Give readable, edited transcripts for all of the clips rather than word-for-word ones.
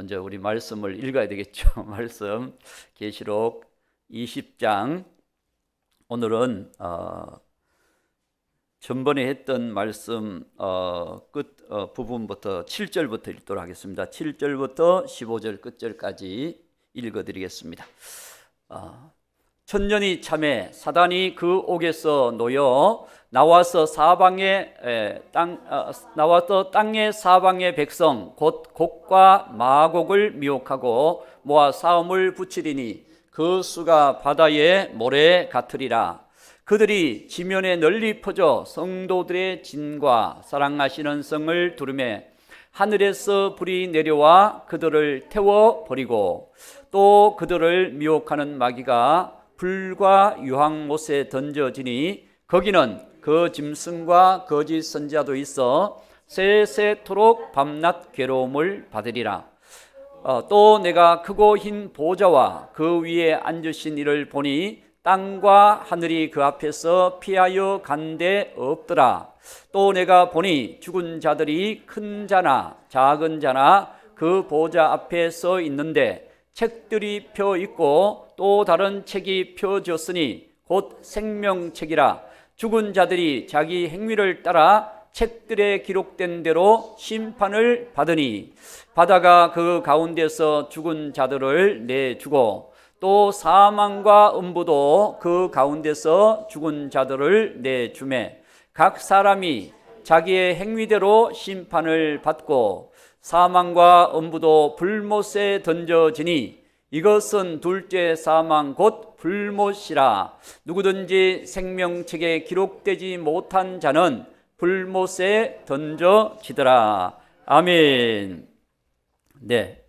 먼저 우리 말씀을 읽어야 되겠죠. 말씀 계시록 20장. 오늘은 전번에 했던 말씀 끝 부분부터 7절부터 읽도록 하겠습니다. 7절부터 15절 끝절까지 읽어드리겠습니다. 천년이 참에 사단이 그 옥에서 놓여 나와서 땅의 사방의 백성 곧 곡과 마곡을 미혹하고 모아 싸움을 붙이리니 그 수가 바다의 모래 같으리라. 그들이 지면에 널리 퍼져 성도들의 진과 사랑하시는 성을 두르매 하늘에서 불이 내려와 그들을 태워버리고 또 그들을 미혹하는 마귀가 불과 유황못에 던져지니 거기는 그 짐승과 거짓 선지자도 있어 세세토록 밤낮 괴로움을 받으리라. 또 내가 크고 흰 보좌와 그 위에 앉으신 이를 보니 땅과 하늘이 그 앞에서 피하여 간 데 없더라. 또 내가 보니 죽은 자들이 큰 자나 작은 자나 그 보좌 앞에 서 있는데 책들이 펴 있고 또 다른 책이 펴졌으니 곧 생명책이라. 죽은 자들이 자기 행위를 따라 책들에 기록된 대로 심판을 받으니 바다가 그 가운데서 죽은 자들을 내주고 또 사망과 음부도 그 가운데서 죽은 자들을 내주매 각 사람이 자기의 행위대로 심판을 받고 사망과 음부도 불못에 던져지니 이것은 둘째 사망 곧 불못이라. 누구든지 생명책에 기록되지 못한 자는 불못에 던져지더라. 아멘. 네,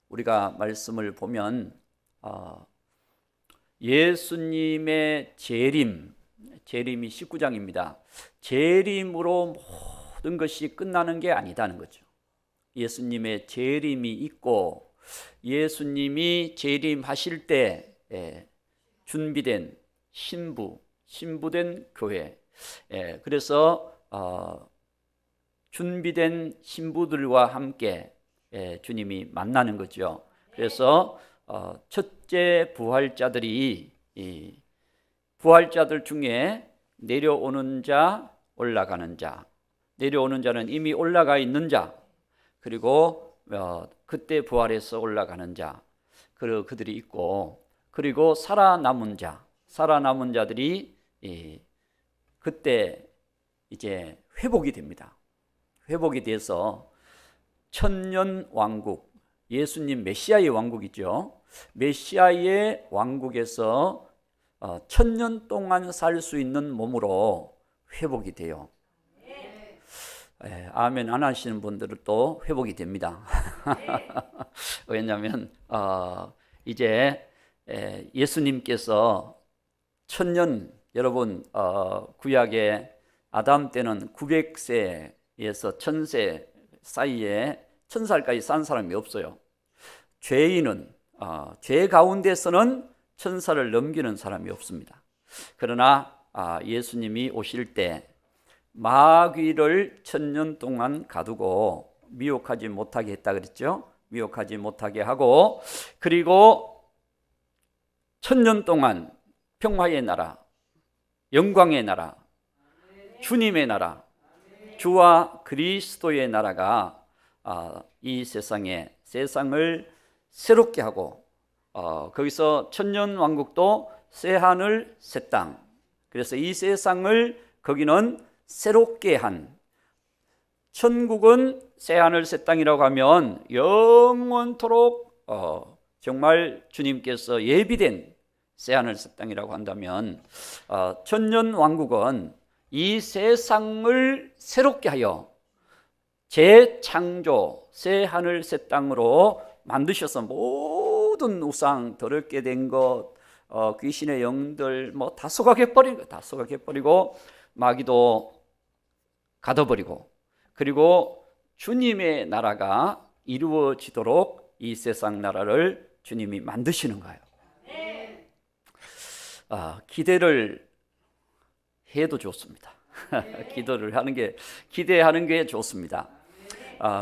우리가 말씀을 보면 예수님의 재림이 19장입니다. 재림으로 모든 것이 끝나는 게 아니다는 거죠. 예수님의 재림이 있고 예수님이 재림하실 때 준비된 신부된 교회. 그래서 준비된 신부들과 함께 주님이 만나는 거죠. 그래서 첫째 부활자들이 부활자들 중에 내려오는 자, 올라가는 자. 내려오는 자는 이미 올라가 있는 자, 그리고 그때 부활해서 올라가는 자, 그리고 그들이 있고, 그리고 살아남은 자들이 그때 이제 회복이 됩니다. 회복이 돼서 천년 왕국, 예수님 메시아의 왕국이죠. 메시아의 왕국에서 천년 동안 살 수 있는 몸으로 회복이 돼요. 아멘 안 하시는 분들은 또 회복이 됩니다. 왜냐하면 이제 예수님께서 천년, 여러분 구약의 아담 때는 900세에서 1000세 사이에 1000살까지 산 사람이 없어요. 죄인은 죄 가운데서는 1000살을 넘기는 사람이 없습니다. 그러나 예수님이 오실 때 마귀를 1000년 동안 가두고 미혹하지 못하게 했다 그랬죠. 미혹하지 못하게 하고, 그리고 1000년 동안 평화의 나라, 영광의 나라, 주님의 나라, 주와 그리스도의 나라가 이 세상을 새롭게 하고, 거기서 천년 왕국도 새 하늘 새 땅. 그래서 이 세상을 거기는 새롭게 한, 천국은 새하늘 새 땅이라고 하면 영원토록 정말 주님께서 예비된 새하늘 새 땅이라고 한다면, 천년 왕국은 이 세상을 새롭게 하여 재창조 새하늘 새 땅으로 만드셔서 모든 우상, 더럽게 된 것, 귀신의 영들 다 쏟아내버리고 마귀도 가둬버리고, 그리고 주님의 나라가 이루어지도록 이 세상 나라를 주님이 만드시는 거예요. 기대를 해도 좋습니다. 기대하는 게 좋습니다.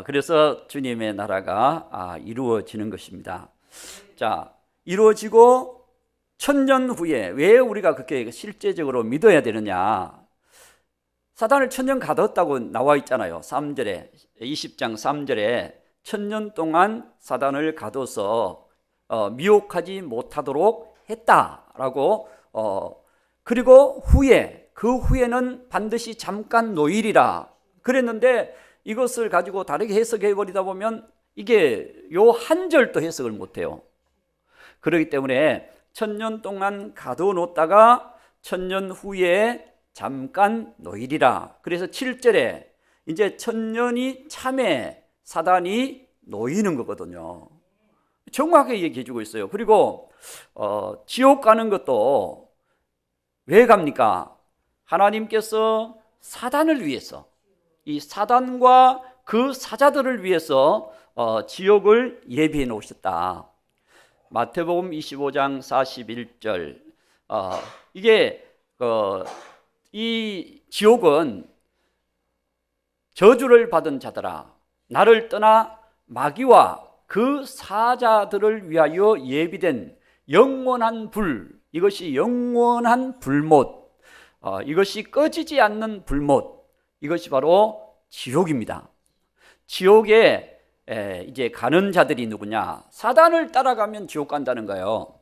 그래서 주님의 나라가 이루어지는 것입니다. 자, 이루어지고 천년 후에 왜 우리가 그렇게 실제적으로 믿어야 되느냐? 사단을 천년 가뒀다고 나와 있잖아요. 3절에 20장 3절에 천년 동안 사단을 가둬서 미혹하지 못하도록 했다라고 그리고 그 후에는 반드시 잠깐 노일이라 그랬는데 이것을 가지고 다르게 해석해 버리다 보면 이게 요 한 절도 해석을 못해요. 그렇기 때문에 천년 동안 가둬 놓다가 천년 후에 잠깐 노일이라. 그래서 7절에 이제 천년이 참에 사단이 놓이는 거거든요. 정확하게 얘기해 주고 있어요. 그리고 지옥 가는 것도 왜 갑니까? 하나님께서 사단을 위해서, 이 사단과 그 사자들을 위해서 지옥을 예비해 놓으셨다. 마태복음 25장 41절. 이게 이 지옥은 저주를 받은 자들아 나를 떠나 마귀와 그 사자들을 위하여 예비된 영원한 불, 이것이 영원한 불못, 이것이 꺼지지 않는 불못, 이것이 바로 지옥입니다. 지옥에 이제 가는 자들이 누구냐? 사단을 따라가면 지옥 간다는 거예요.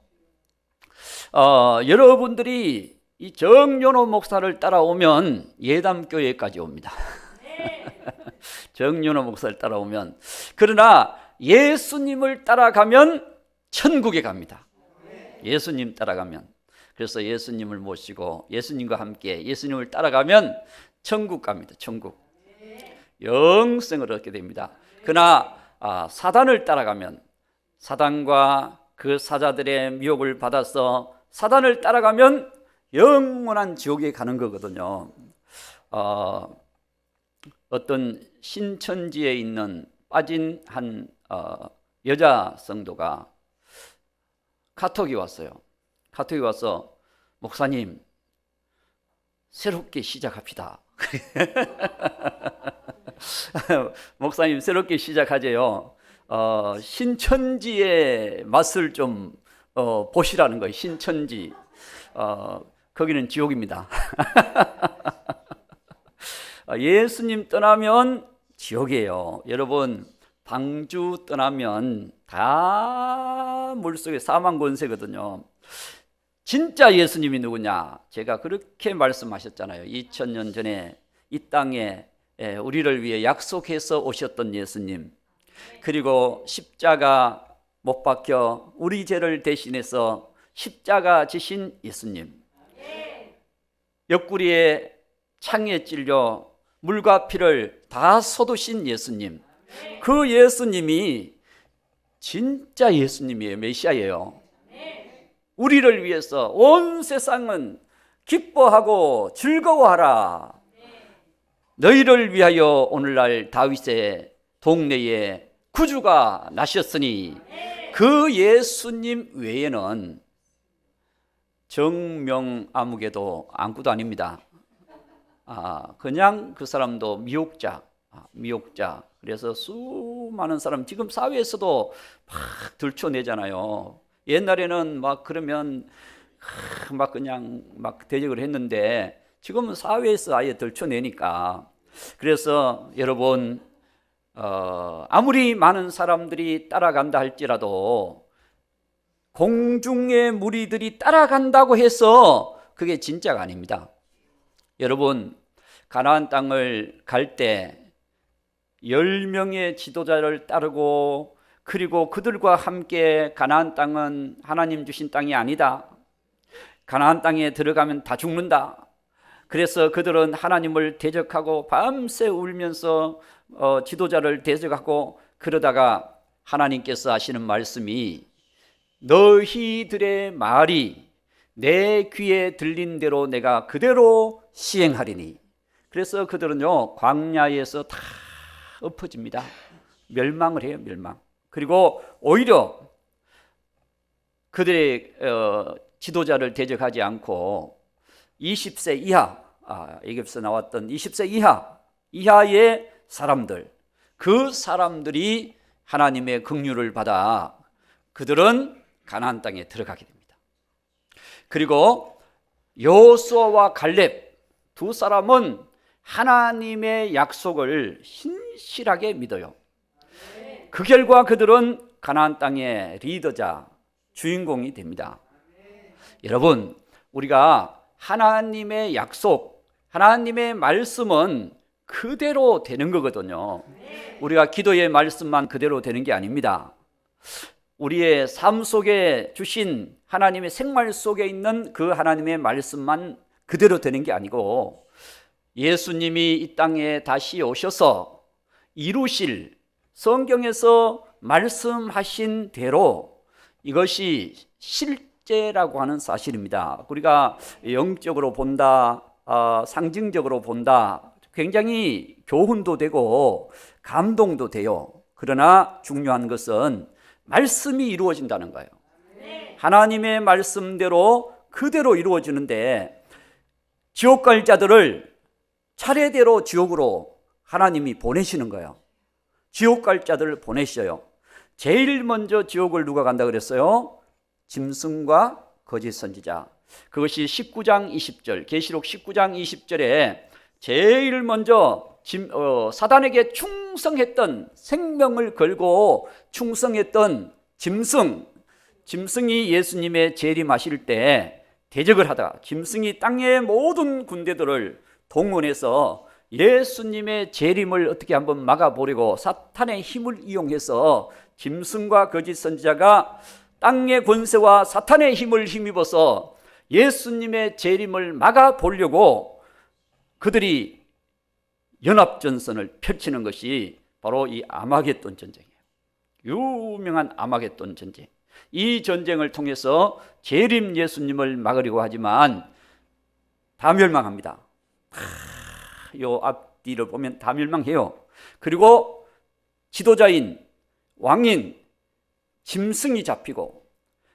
여러분들이 이 정연호 목사를 따라오면 예담교회까지 옵니다. 정연호 목사를 따라오면. 그러나 예수님을 따라가면 천국에 갑니다. 예수님 따라가면. 그래서 예수님을 모시고 예수님과 함께 예수님을 따라가면 천국 갑니다. 천국. 영생을 얻게 됩니다. 그러나 사단을 따라가면, 사단과 그 사자들의 미혹을 받아서 사단을 따라가면 영원한 지옥에 가는 거거든요. 어떤 신천지에 있는 빠진 한 여자 성도가 카톡이 왔어요. 카톡이 와서 목사님 새롭게 시작합시다. 목사님 새롭게 시작하재요. 신천지의 맛을 좀 보시라는 거예요. 신천지. 거기는 지옥입니다. 예수님 떠나면 지옥이에요. 여러분 방주 떠나면 다 물속에 사망 권세거든요. 진짜 예수님이 누구냐? 제가 그렇게 말씀하셨잖아요. 2000년 전에 이 땅에 우리를 위해 약속해서 오셨던 예수님, 그리고 십자가 못 박혀 우리 죄를 대신해서 십자가 지신 예수님, 옆구리에 창에 찔려 물과 피를 다 쏟으신 예수님, 그 예수님이 진짜 예수님이에요. 메시아예요. 우리를 위해서 온 세상은 기뻐하고 즐거워하라. 너희를 위하여 오늘날 다윗의 동네에 구주가 나셨으니 그 예수님 외에는 정명아무개도 아무것도 아닙니다. 그냥 그 사람도 미혹자. 그래서 수많은 사람 지금 사회에서도 막 들춰내잖아요. 옛날에는 막 그러면 막 그냥 막 대적을 했는데 지금은 사회에서 아예 들춰내니까. 그래서 여러분 아무리 많은 사람들이 따라간다 할지라도 공중의 무리들이 따라간다고 해서 그게 진짜가 아닙니다. 여러분 가나안 땅을 갈 때 10명의 지도자를 따르고 그리고 그들과 함께 가나안 땅은 하나님 주신 땅이 아니다. 가나안 땅에 들어가면 다 죽는다. 그래서 그들은 하나님을 대적하고 밤새 울면서 지도자를 대적하고 그러다가 하나님께서 하시는 말씀이 너희들의 말이 내 귀에 들린 대로 내가 그대로 시행하리니. 그래서 그들은요 광야에서 다 엎어집니다. 멸망을 해요. 멸망. 그리고 오히려 그들의 지도자를 대적하지 않고 20세 이하, 애굽에서 나왔던 20세 이하의 사람들, 그 사람들이 하나님의 긍휼을 받아 그들은 가나안 땅에 들어가게 됩니다. 그리고 여호수아와 갈렙 두 사람은 하나님의 약속을 신실하게 믿어요. 그 결과 그들은 가나안 땅의 리더자, 주인공이 됩니다. 여러분, 우리가 하나님의 약속, 하나님의 말씀은 그대로 되는 거거든요. 우리가 기도의 말씀만 그대로 되는 게 아닙니다. 우리의 삶 속에 주신 하나님의 생활 속에 있는 그 하나님의 말씀만 그대로 되는 게 아니고 예수님이 이 땅에 다시 오셔서 이루실 성경에서 말씀하신 대로 이것이 실제라고 하는 사실입니다. 우리가 영적으로 본다, 상징적으로 본다, 굉장히 교훈도 되고 감동도 돼요. 그러나 중요한 것은 말씀이 이루어진다는 거예요. 하나님의 말씀대로 그대로 이루어지는데 지옥 갈 자들을 차례대로 지옥으로 하나님이 보내시는 거예요. 지옥 갈 자들을 보내셔요. 제일 먼저 지옥을 누가 간다 그랬어요? 짐승과 거짓 선지자. 그것이 19장 20절, 계시록 19장 20절에 제일 먼저 사단에게 충성했던, 생명을 걸고 충성했던 짐승이 예수님의 재림하실 때 대적을 하다가 짐승이 땅의 모든 군대들을 동원해서 예수님의 재림을 어떻게 한번 막아보려고 사탄의 힘을 이용해서 짐승과 거짓 선지자가 땅의 권세와 사탄의 힘을 힘입어서 예수님의 재림을 막아보려고 그들이 연합전선을 펼치는 것이 바로 이 아마겟돈 전쟁이에요. 유명한 아마겟돈 전쟁. 이 전쟁을 통해서 재림 예수님을 막으려고 하지만 다 멸망합니다. 요 앞뒤를 보면 다 멸망해요. 그리고 지도자인 왕인 짐승이 잡히고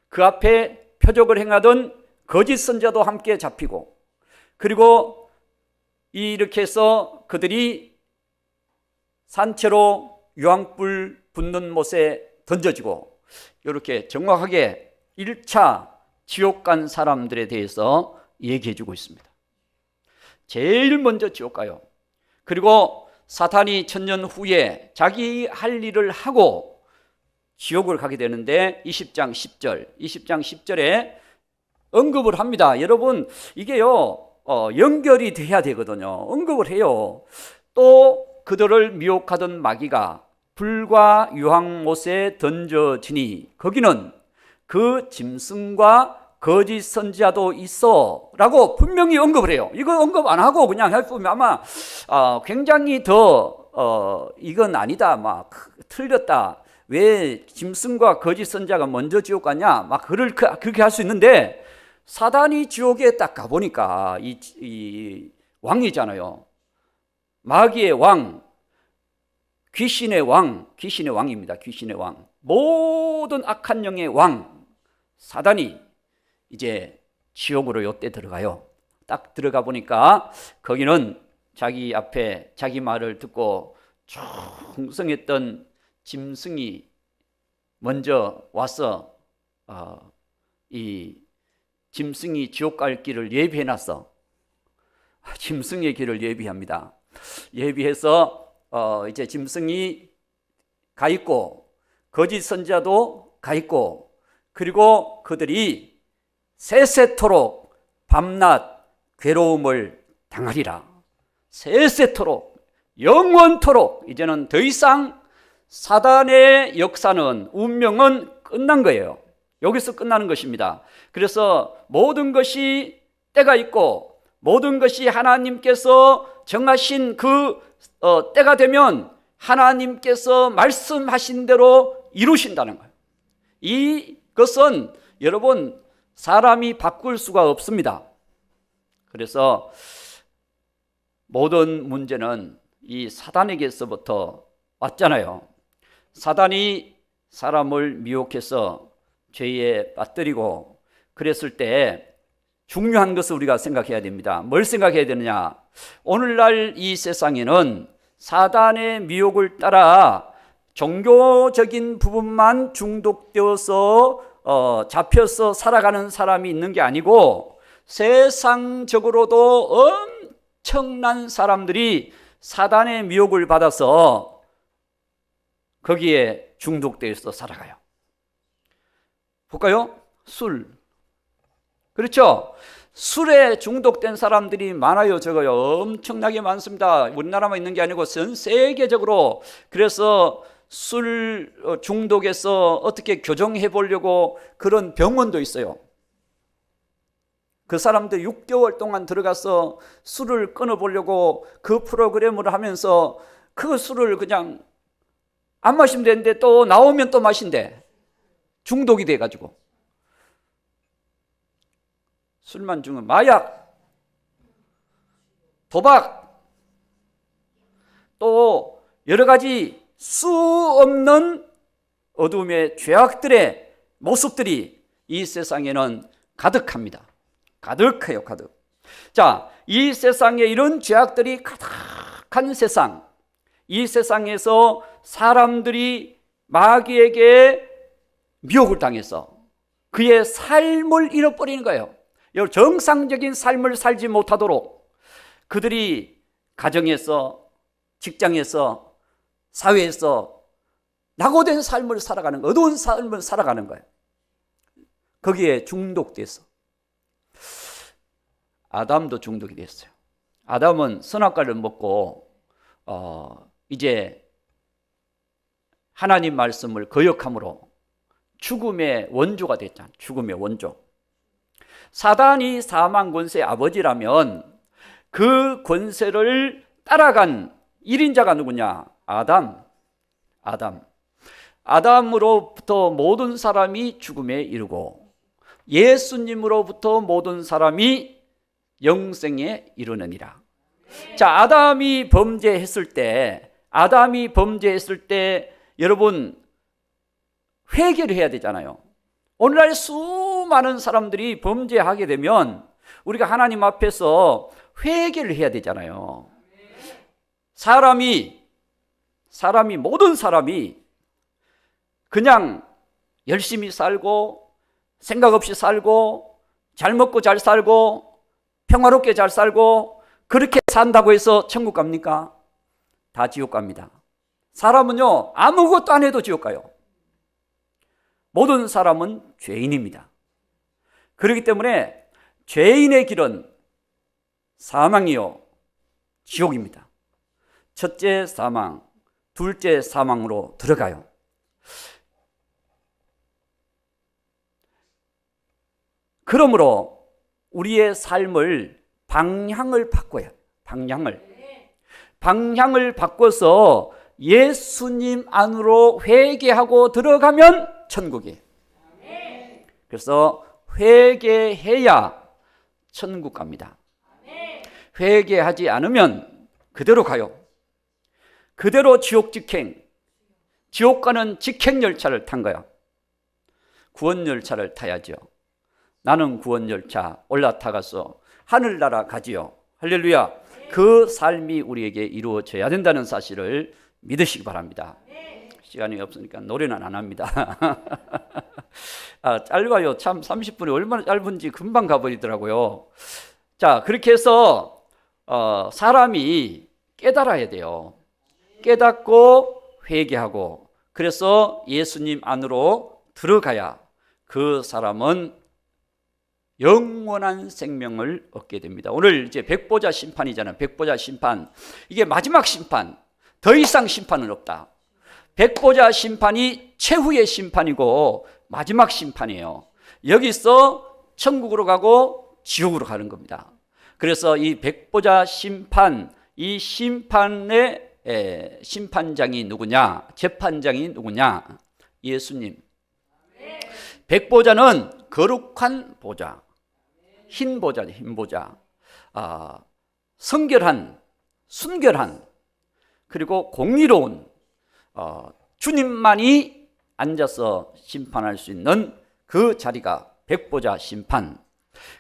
그 앞에 표적을 행하던 거짓 선자도 함께 잡히고 그리고 이렇게 해서 그들이 산채로 유황불 붙는 못에 던져지고 이렇게 정확하게 1차 지옥 간 사람들에 대해서 얘기해 주고 있습니다. 제일 먼저 지옥 가요. 그리고 사탄이 천년 후에 자기 할 일을 하고 지옥을 가게 되는데 20장 10절에 언급을 합니다. 여러분 이게요 연결이 돼야 되거든요. 언급을 해요. 또 그들을 미혹하던 마귀가 불과 유황못에 던져지니 거기는 그 짐승과 거짓 선지자도 있어 라고 분명히 언급을 해요. 이거 언급 안 하고 그냥 해보면 아마 굉장히 더 이건 아니다, 막 틀렸다, 왜 짐승과 거짓 선지자가 먼저 지옥 가냐, 막 그렇게 할 수 있는데 사단이 지옥에 딱 가보니까 이 왕이잖아요. 마귀의 왕, 귀신의 왕입니다. 귀신의 왕, 모든 악한 영의 왕 사단이 이제 지옥으로 요때 들어가요. 딱 들어가 보니까 거기는 자기 앞에 자기 말을 듣고 충성했던 짐승이 먼저 와서 이 짐승이 지옥 갈 길을 예비해놨어. 짐승의 길을 예비합니다. 예비해서 이제 짐승이 가 있고 거짓 선지자도 가 있고 그리고 그들이 세세토록 밤낮 괴로움을 당하리라. 세세토록, 영원토록. 이제는 더 이상 사단의 역사는, 운명은 끝난 거예요. 여기서 끝나는 것입니다. 그래서 모든 것이 때가 있고 모든 것이 하나님께서 정하신 그 때가 되면 하나님께서 말씀하신 대로 이루신다는 거예요. 이것은 여러분 사람이 바꿀 수가 없습니다. 그래서 모든 문제는 이 사단에게서부터 왔잖아요. 사단이 사람을 미혹해서 죄에 빠뜨리고 그랬을 때 중요한 것을 우리가 생각해야 됩니다. 뭘 생각해야 되느냐? 오늘날 이 세상에는 사단의 미혹을 따라 종교적인 부분만 중독되어서 잡혀서 살아가는 사람이 있는 게 아니고 세상적으로도 엄청난 사람들이 사단의 미혹을 받아서 거기에 중독되어서 살아가요. 볼까요? 술. 그렇죠? 술에 중독된 사람들이 많아요, 적어요? 엄청나게 많습니다. 우리나라만 있는 게 아니고 전 세계적으로. 그래서 술 중독에서 어떻게 교정해 보려고 그런 병원도 있어요. 그 사람들 6개월 동안 들어가서 술을 끊어보려고 그 프로그램을 하면서 그 술을 그냥 안 마시면 되는데 또 나오면 또 마신대. 중독이 돼가지고. 술만 중은 마약, 도박, 또 여러 가지 수 없는 어둠의 죄악들의 모습들이 이 세상에는 가득합니다. 가득해요, 가득. 자, 이 세상에 이런 죄악들이 가득한 세상, 이 세상에서 사람들이 마귀에게 미혹을 당해서 그의 삶을 잃어버리는 거예요. 정상적인 삶을 살지 못하도록 그들이 가정에서, 직장에서, 사회에서 낙오된 삶을 살아가는 거예요. 어두운 삶을 살아가는 거예요. 거기에 중독돼서. 아담도 중독이 됐어요. 아담은 선악과를 먹고 이제 하나님 말씀을 거역함으로 죽음의 원조가 됐잖아요. 죽음의 원조. 사단이 사망 권세의 아버지라면 그 권세를 따라간 1인자가 누구냐? 아담으로부터 모든 사람이 죽음에 이르고 예수님으로부터 모든 사람이 영생에 이르느니라. 자, 아담이 범죄했을 때 여러분 회개를 해야 되잖아요. 오늘날 수많은 사람들이 범죄하게 되면 우리가 하나님 앞에서 회개를 해야 되잖아요. 모든 사람이 그냥 열심히 살고 생각 없이 살고 잘 먹고 잘 살고 평화롭게 잘 살고 그렇게 산다고 해서 천국 갑니까? 다 지옥 갑니다. 사람은요, 아무것도 안 해도 지옥 가요. 모든 사람은 죄인입니다. 그렇기 때문에 죄인의 길은 사망이요, 지옥입니다. 첫째 사망, 둘째 사망으로 들어가요. 그러므로 우리의 삶을 방향을 바꿔야 해요. 방향을 바꿔서 예수님 안으로 회개하고 들어가면 천국이에요. 그래서 회개해야 천국 갑니다. 회개하지 않으면 그대로 가요. 그대로 지옥 직행, 지옥 가는 직행열차를 탄 거야. 구원열차를 타야죠. 나는 구원열차 올라타가서 하늘나라 가지요. 할렐루야. 그 삶이 우리에게 이루어져야 된다는 사실을 믿으시기 바랍니다. 시간이 없으니까 노래는 안 합니다. 짧아요. 참 30분이 얼마나 짧은지 금방 가버리더라고요. 자, 그렇게 해서 사람이 깨달아야 돼요. 깨닫고 회개하고 그래서 예수님 안으로 들어가야 그 사람은 영원한 생명을 얻게 됩니다. 오늘 이제 백보자 심판이잖아요. 백보자 심판. 이게 마지막 심판. 더 이상 심판은 없다. 백보자 심판이 최후의 심판이고 마지막 심판이에요. 여기서 천국으로 가고 지옥으로 가는 겁니다. 그래서 이 백보자 심판, 이 심판의 심판장이 누구냐? 재판장이 누구냐? 예수님. 백보자는 거룩한 보좌, 흰 보좌죠, 흰 보좌. 성결한, 순결한, 그리고 공의로운 주님만이 앉아서 심판할 수 있는 그 자리가 백보자 심판.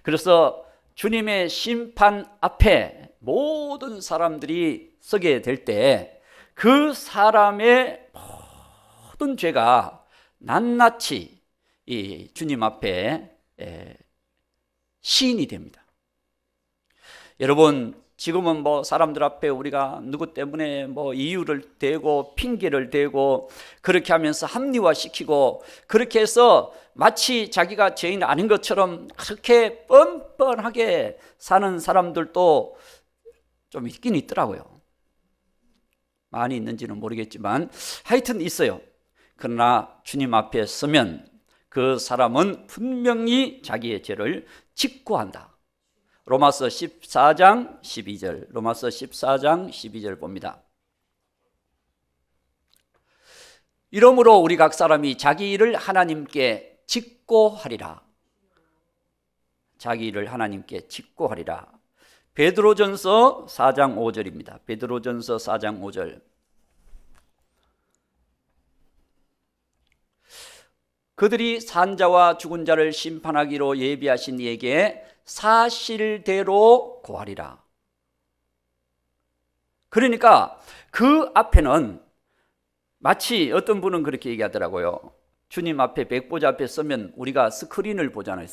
그래서 주님의 심판 앞에 모든 사람들이 서게 될 때 그 사람의 모든 죄가 낱낱이 이 주님 앞에 시인이 됩니다. 여러분, 지금은 뭐 사람들 앞에 우리가 누구 때문에 뭐 이유를 대고 핑계를 대고 그렇게 하면서 합리화시키고 그렇게 해서 마치 자기가 죄인 아닌 것처럼 그렇게 뻔뻔하게 사는 사람들도 좀 있긴 있더라고요. 많이 있는지는 모르겠지만 하여튼 있어요. 그러나 주님 앞에 서면 그 사람은 분명히 자기의 죄를 직고한다. 로마서 14장 12절, 로마서 14장 12절 봅니다. 이러므로 우리 각 사람이 자기 일을 하나님께 직고하리라. 자기 일을 하나님께 직고하리라. 베드로전서 4장 5절입니다. 베드로전서 4장 5절. 그들이 산자와 죽은 자를 심판하기로 예비하신 이에게 사실대로 고하리라. 그러니까 그 앞에는 마치 어떤 분은 그렇게 얘기하더라고요. 주님 앞에 백보자 앞에 서면 우리가 스크린을 보잖아요.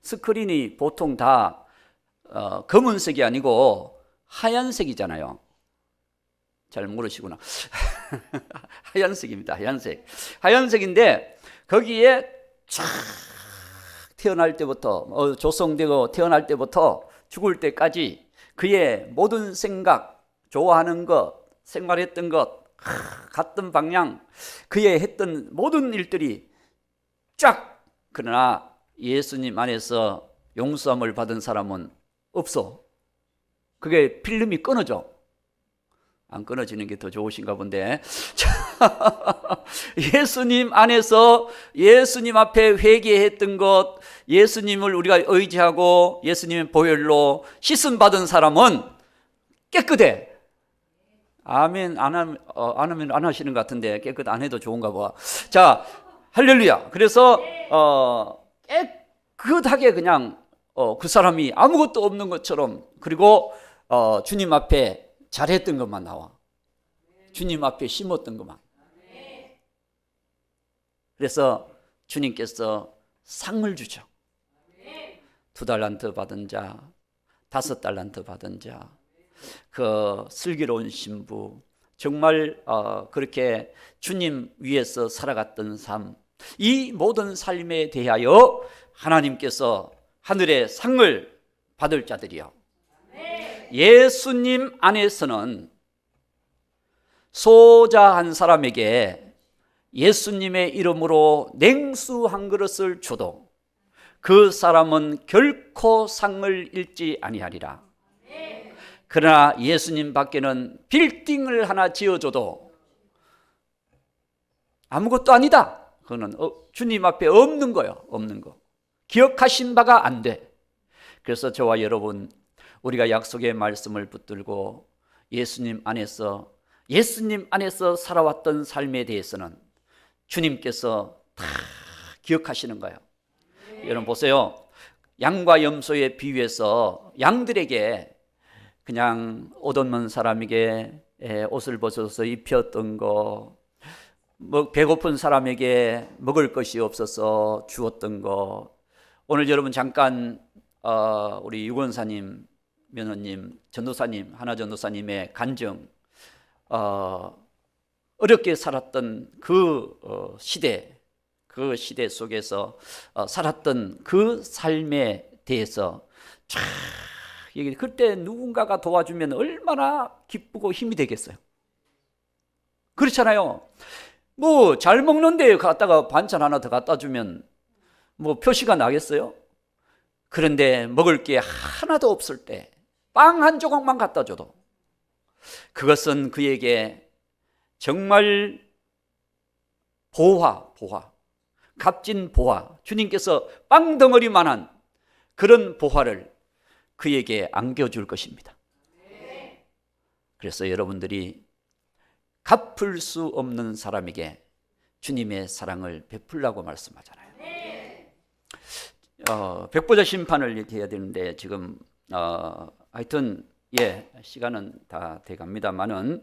스크린이 보통 다 검은색이 아니고 하얀색이잖아요. 잘 모르시구나. 하얀색입니다. 하얀색인데 거기에 쫙 태어날 때부터 조성되고 태어날 때부터 죽을 때까지 그의 모든 생각, 좋아하는 것, 생활했던 것, 갔던 방향, 그의 했던 모든 일들이 쫙. 그러나 예수님 안에서 용서함을 받은 사람은 없어. 그게 필름이 끊어져. 안 끊어지는 게 더 좋으신가 본데. 예수님 안에서 예수님 앞에 회개했던 것, 예수님을 우리가 의지하고 예수님의 보혈로 씻음 받은 사람은 깨끗해. 아멘. 안 하면 안 하시는 것 같은데 깨끗 안 해도 좋은가 봐. 자, 할렐루야. 그래서 깨끗하게 그냥 그 사람이 아무것도 없는 것처럼, 그리고 주님 앞에 잘했던 것만 나와. 주님 앞에 심었던 것만. 그래서 주님께서 상을 주죠. 2달란트 받은 자, 5달란트 받은 자, 그 슬기로운 신부, 정말 그렇게 주님 위에서 살아갔던 삶, 이 모든 삶에 대하여 하나님께서 하늘의 상을 받을 자들이요. 예수님 안에서는 소자 한 사람에게 예수님의 이름으로 냉수 한 그릇을 줘도 그 사람은 결코 상을 잃지 아니하리라. 그러나 예수님 밖에는 빌딩을 하나 지어줘도 아무것도 아니다. 그거는 주님 앞에 없는 거예요. 없는 거. 기억하신 바가 안 돼. 그래서 저와 여러분, 우리가 약속의 말씀을 붙들고 예수님 안에서 살아왔던 삶에 대해서는 주님께서 다 기억하시는 거예요. 여러분 보세요. 양과 염소의 비유에서 양들에게 그냥 옷 없는 사람에게 옷을 벗어서 입혔던 거, 배고픈 사람에게 먹을 것이 없어서 주었던 거. 오늘 여러분 잠깐 우리 유권사님, 며느님, 전도사님, 하나 전도사님의 간증, 어렵게 살았던 그 시대 속에서 살았던 그 삶에 대해서 쫙 얘기. 그때 누군가가 도와주면 얼마나 기쁘고 힘이 되겠어요. 그렇잖아요. 뭐 잘 먹는데 갖다가 반찬 하나 더 갖다 주면 뭐 표시가 나겠어요? 그런데 먹을 게 하나도 없을 때 빵 한 조각만 갖다 줘도 그것은 그에게 정말 보화, 값진 보화, 주님께서 빵 덩어리만한 그런 보화를 그에게 안겨줄 것입니다. 그래서 여러분들이 갚을 수 없는 사람에게 주님의 사랑을 베풀라고 말씀하잖아요. 백보자 심판을 이렇게 해야 되는데 지금 하여튼 시간은 다 돼갑니다만은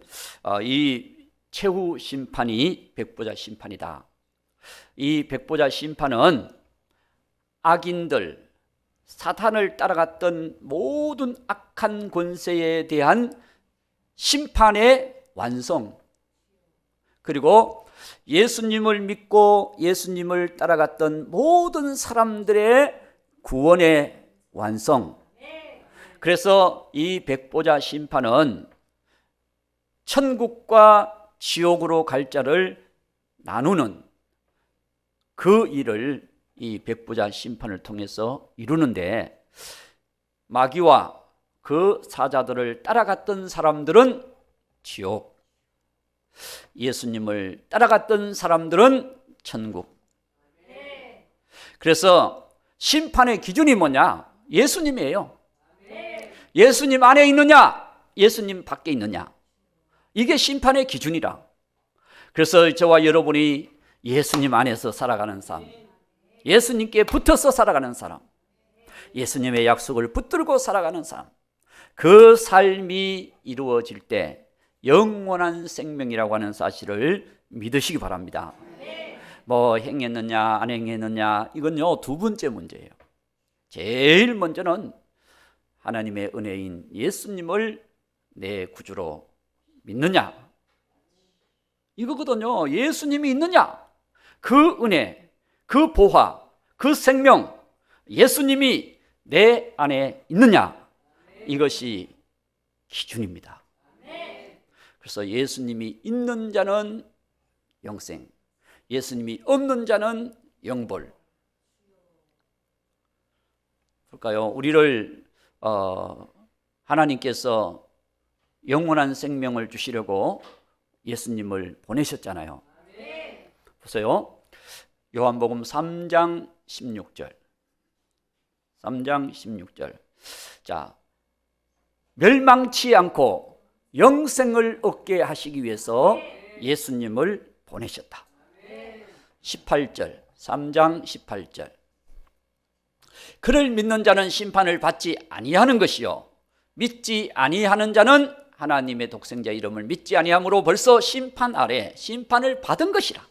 이 최후 심판이 백보자 심판이다. 이 백보자 심판은 악인들, 사탄을 따라갔던 모든 악한 권세에 대한 심판의 완성, 그리고 예수님을 믿고 예수님을 따라갔던 모든 사람들의 구원의 완성. 그래서 이 백보자 심판은 천국과 지옥으로 갈 자를 나누는 그 일을 이 백보자 심판을 통해서 이루는데, 마귀와 그 사자들을 따라갔던 사람들은 지옥, 예수님을 따라갔던 사람들은 천국. 그래서 심판의 기준이 뭐냐? 예수님이에요. 예수님 안에 있느냐? 예수님 밖에 있느냐? 이게 심판의 기준이라. 그래서 저와 여러분이 예수님 안에서 살아가는 삶, 예수님께 붙어서 살아가는 사람, 예수님의 약속을 붙들고 살아가는 삶, 그 삶이 이루어질 때 영원한 생명이라고 하는 사실을 믿으시기 바랍니다. 뭐 행했느냐 안 행했느냐, 이건요 두 번째 문제예요. 제일 먼저는 하나님의 은혜인 예수님을 내 구주로 믿느냐, 이거거든요. 예수님이 있느냐, 그 은혜, 그 보화, 그 생명, 예수님이 내 안에 있느냐, 이것이 기준입니다. 그래서 예수님이 있는 자는 영생, 예수님이 없는 자는 영벌. 그럴까요? 우리를 하나님께서 영원한 생명을 주시려고 예수님을 보내셨잖아요. 보세요. 요한복음 3장 16절. 3장 16절. 자, 멸망치 않고 영생을 얻게 하시기 위해서 예수님을 보내셨다. 18절, 3장 18절. 그를 믿는 자는 심판을 받지 아니하는 것이요, 믿지 아니하는 자는 하나님의 독생자 이름을 믿지 아니함으로 벌써 심판 아래 심판을 받은 것이라.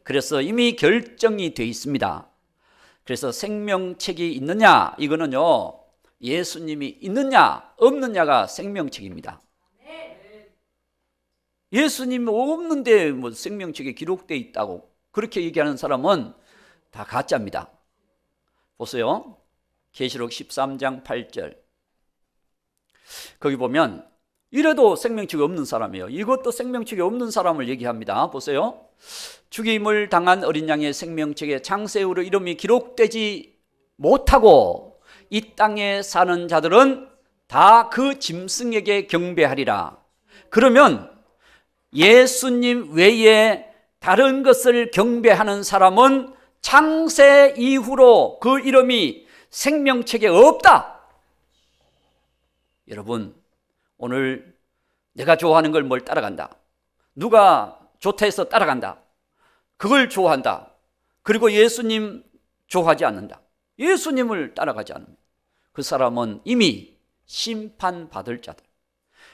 그래서 이미 결정이 되어 있습니다. 그래서 생명책이 있느냐, 이거는요 예수님이 있느냐 없느냐가 생명책입니다. 예수님 없는데 뭐 생명책에 기록되어 있다고 그렇게 얘기하는 사람은 다 가짜입니다. 보세요. 계시록 13장 8절. 거기 보면 이래도 생명책이 없는 사람이에요. 이것도 생명책이 없는 사람을 얘기합니다. 보세요. 죽임을 당한 어린 양의 생명책에 창세후로 이름이 기록되지 못하고 이 땅에 사는 자들은 다 그 짐승에게 경배하리라. 그러면 예수님 외에 다른 것을 경배하는 사람은 창세 이후로 그 이름이 생명책에 없다. 여러분, 오늘 내가 좋아하는 걸 뭘 따라간다, 누가 좋다 해서 따라간다, 그걸 좋아한다, 그리고 예수님 좋아하지 않는다, 예수님을 따라가지 않는다, 그 사람은 이미 심판받을 자들.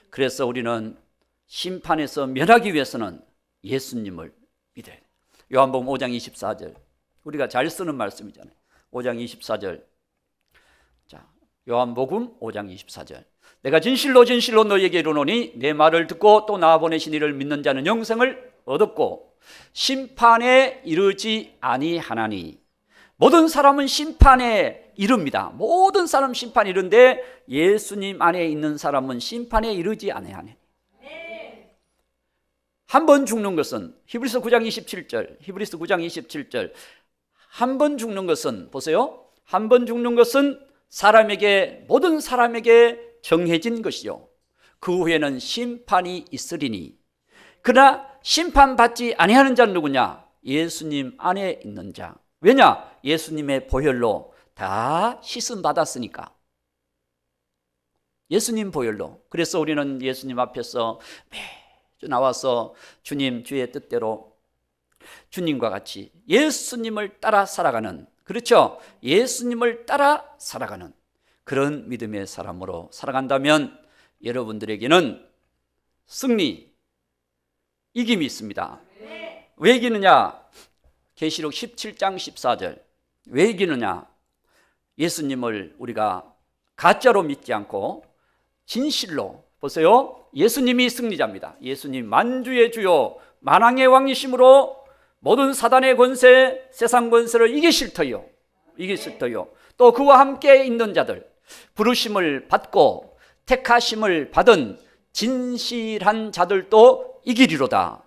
그래서 우리는 심판에서 면하기 위해서는 예수님을 믿어야 돼요. 요한복음 5장 24절. 우리가 잘 쓰는 말씀이잖아요. 5장 24절. 자, 요한복음 5장 24절. 내가 진실로 진실로 너희에게 이르노니 내 말을 듣고 또 나 보내신 이를 믿는 자는 영생을 얻었고 심판에 이르지 아니하나니. 모든 사람은 심판에 이릅니다. 모든 사람 심판에 이른데 예수님 안에 있는 사람은 심판에 이르지 아니하니. 한 번 죽는 것은, 히브리서 9장 27절, 히브리서 9장 27절. 한 번 죽는 것은, 보세요. 한 번 죽는 것은 사람에게, 모든 사람에게 정해진 것이요, 그 후에는 심판이 있으리니. 그러나 심판받지 아니하는 자는 누구냐? 예수님 안에 있는 자. 왜냐? 예수님의 보혈로 다 씻음 받았으니까. 예수님 보혈로. 그래서 우리는 예수님 앞에서 매주 나와서 주님 주의 뜻대로 주님과 같이 예수님을 따라 살아가는, 그렇죠? 예수님을 따라 살아가는 그런 믿음의 사람으로 살아간다면 여러분들에게는 승리, 이김이 있습니다. 왜 이기느냐? 계시록 17장 14절. 왜 이기느냐? 예수님을 우리가 가짜로 믿지 않고 진실로, 보세요, 예수님이 승리자입니다. 예수님 만주의 주요 만왕의 왕이심으로 모든 사단의 권세, 세상 권세를 이기실 터요. 또 그와 함께 있는 자들, 부르심을 받고 택하심을 받은 진실한 자들도 이기리로다.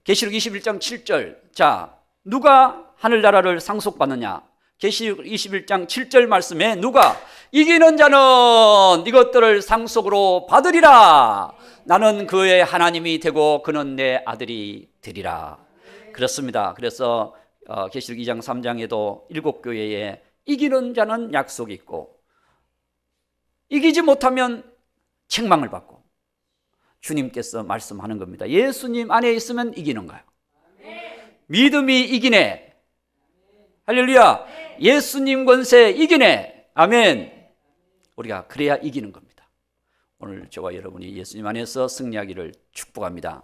계시록 21장 7절. 자, 누가 하늘나라를 상속받느냐? 계시록 21장 7절 말씀에 누가 이기는 자는 이것들을 상속으로 받으리라. 나는 그의 하나님이 되고 그는 내 아들이 되리라. 그렇습니다. 그래서 계시록 2장 3장에도 7교회에 이기는 자는 약속이 있고 이기지 못하면 책망을 받고 주님께서 말씀하는 겁니다. 예수님 안에 있으면 이기는 거예요. 믿음이 이기네. 할렐루야. 예수님 권세 이기네. 아멘. 우리가 그래야 이기는 겁니다. 오늘 저와 여러분이 예수님 안에서 승리하기를 축복합니다.